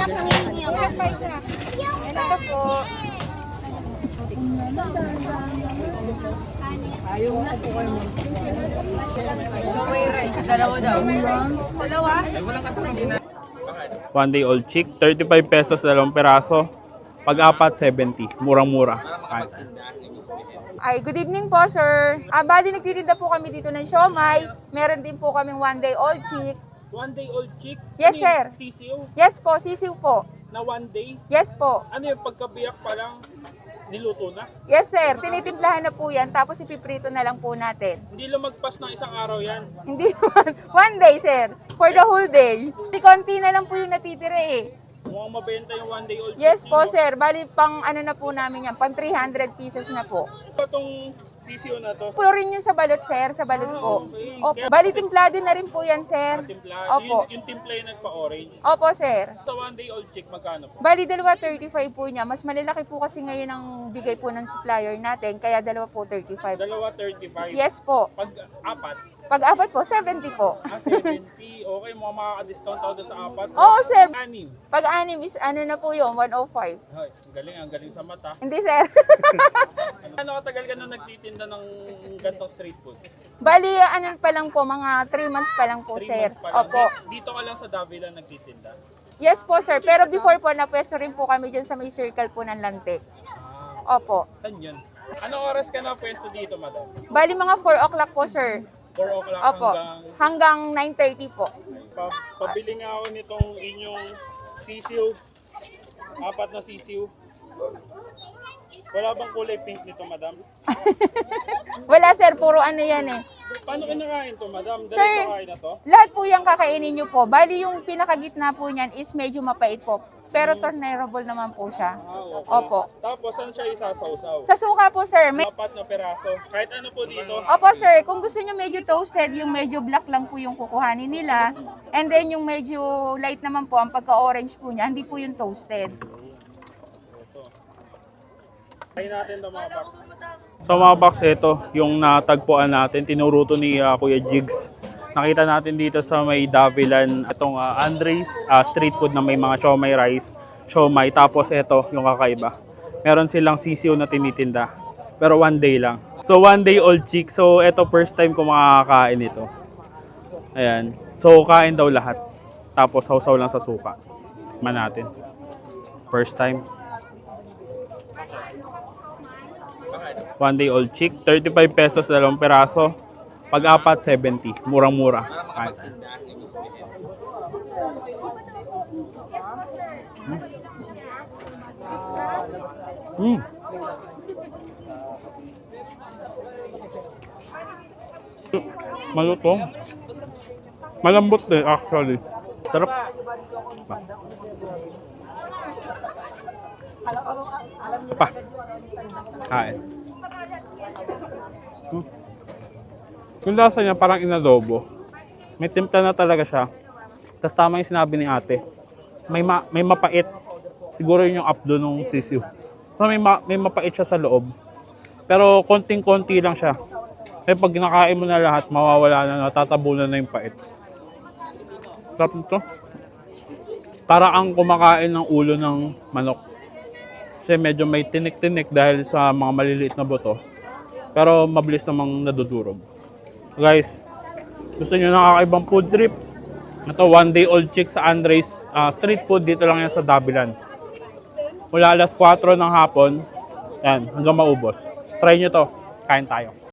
Ito po. Ayaw na po kayo. May rice, dalawa daw. Dalawa? One day old chick, 35 pesos, dalawang peraso. Pag-apat, 70. Murang-mura. Ay, good evening po, sir. Bali, nagtitinda po kami dito ng siomay. Meron din po kaming one day old chick. One day old chick? Yes, sir. Sisiw? Yes po, sisiw po. Na one day? Yes po. Ano yung pagkabiyak pa lang, niluto na? Yes, sir. Tinitimplahan na po yan, tapos ipiprito na lang po natin. Hindi lumagpas ng isang araw yan. Hindi naman. One day, sir. For the whole day. Konti na lang po yung natitira eh. Mukhang mabenta yung one day old chick. Yes po, sir. Bali, pang ano na po namin yan. Pang 300 pieces na po. Itong sisiw na to? Puro rin yung sa balot, sir. Sa balot po. Okay. Opo. Bali, timplado na rin po yan, sir. Timpla. Opo. Yung timpla yung nagpa-orange. Opo, sir. Sa one day old chick, magkano po? Bali, dalawa 35 po niya. Mas malalaki po kasi ngayon ang bigay po ng supplier natin. Kaya dalawa po 35. Dalawa 35. Yes po. Pag-apat? Pag-apat po, 70 po. 70. Okay, mukhang makaka-discount ako doon sa apat. Oo, sir. Anim. Pag-anim is ano na po yun, 105. Ay, ang galing sa mata. Hindi, sir. Ano katagal ka na nagtitinda ng gantong street foods? Bali, ano pa lang po, mga 3 months pa lang po, 3 sir. months pa lang. Opo. Dito ka lang sa Davila nagtitinda? Yes po, sir. Pero before po, napwesto rin po kami dyan sa may circle po ng Lantek. Opo. Saan yun? Anong oras ka na pwesto dito, madam? Bali, mga 4 o'clock po, sir. 4 o'clock Opo. Hanggang 9:30 po. Pabili nga ako nitong inyong sisiw. 4 na sisiw. Wala bang kulay pink nito, madam? Wala, sir. Puro ano yan eh. Paano kinakain to, madam? Sir, Dali kain na to? lahat po yung kakainin nyo po. Bali, yung pinakagitna po niyan is medyo mapait po. Pero tolerable naman po siya. Okay. Opo. Tapos, saan siya isasawsaw? Sa suka po, sir. 4 na peraso. Kahit ano po dito. Opo, sir. Kung gusto nyo medyo toasted, yung medyo black lang po yung kukuhanin nila. And then yung medyo light naman po, ang pagka-orange po niya, hindi po yung toasted. Ito. Kain natin ito mga box. So mga box, ito yung natagpuan natin. Tinuruto ni Kuya Jigs. Nakita natin dito sa may Davilan itong Andres street food na may mga siomay rice, siomay. Tapos ito yung kakaiba. Meron silang sisiw na tinitinda. Pero one day lang. So one day old chick. So ito first time ko makakain ito. Ayan. So kain daw lahat. Tapos sausaw lang sa suka. Man natin. First time. One day old chick. 35 pesos, dalawang peraso. Pag-apat, 70. Murang-mura. Mm. Malutong. Malambot din actually. Sarap. Pa. Kain. Yung lasa niya parang inadobo. May timpla na talaga siya. Tapos tama yung sinabi ni ate. May mapait. Siguro yun yung updo nung sisiw. So may mapait siya sa loob. Pero konting-konti lang siya. Kaya pag nakain mo na lahat, mawawala na, natatabunan na yung pait. Sarap nito. Para ang kumakain ng ulo ng manok. Kasi medyo may tinik-tinik dahil sa mga maliliit na buto. Pero mabilis namang nadudurog. Guys, gusto nyo ng kakaibang food trip? Ito, one day old chick sa Andres street food. Dito lang yan sa Davilan. Mula alas 4 ng hapon, yan, hanggang maubos. Try nyo to. Kain tayo.